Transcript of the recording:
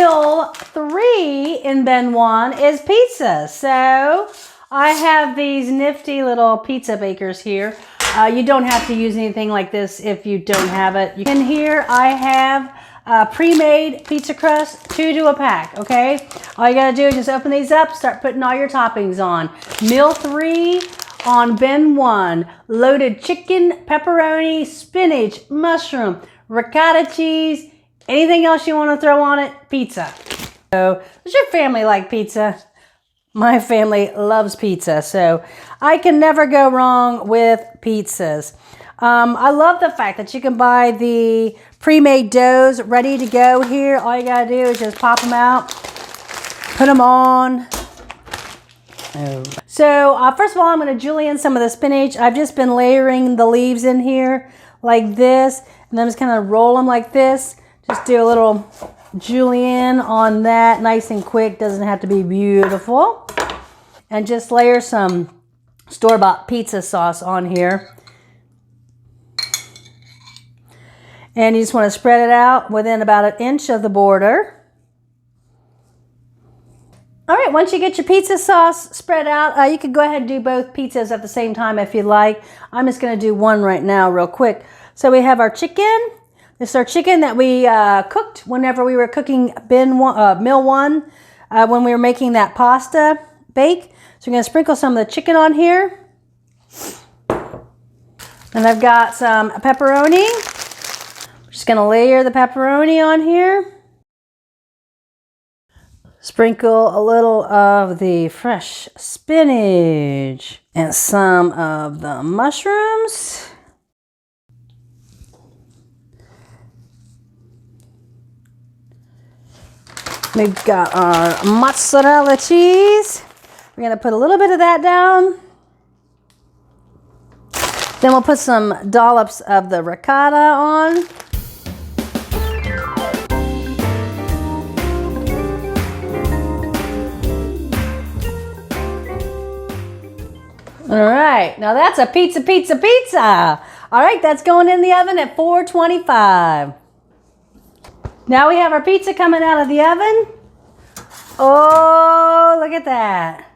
Meal 3 in bin 1 is pizza. So I have these nifty little pizza bakers here. You don't have to use anything like this if you don't have it. In here I have pre-made pizza crust, 2 to a pack, okay? All you gotta do is just open these up, start putting all your toppings on. Meal 3 on bin 1, loaded chicken, pepperoni, spinach, mushroom, ricotta cheese, anything else you want to throw on it, pizza. So, does your family like pizza? My family loves pizza, so I can never go wrong with pizzas. I love the fact that you can buy the pre-made doughs ready to go here. All you gotta do is just pop them out, put them on. So first of all, I'm going to julienne some of the spinach. I've just been layering the leaves in here like this, and then I'm just kind of roll them like this. Just do a little julienne on that, nice and quick, doesn't have to be beautiful. And just layer some store-bought pizza sauce on here. And you just want to spread it out within about 1 inch of the border. All right, once you get your pizza sauce spread out, you can go ahead and do both pizzas at the same time if you like. I'm just going to do one right now real quick. So we have our chicken. This is our chicken that we cooked whenever we were cooking meal 1 when we were making that pasta bake. So we're going to sprinkle some of the chicken on here. And I've got some pepperoni. I'm just going to layer the pepperoni on here. Sprinkle a little of the fresh spinach and some of the mushrooms. We've got our mozzarella cheese. We're going to put a little bit of that down. Then we'll put some dollops of the ricotta on. All right, now that's a pizza, pizza, pizza. All right, that's going in the oven at 425. Now we have our pizza coming out of the oven. Oh, look at that.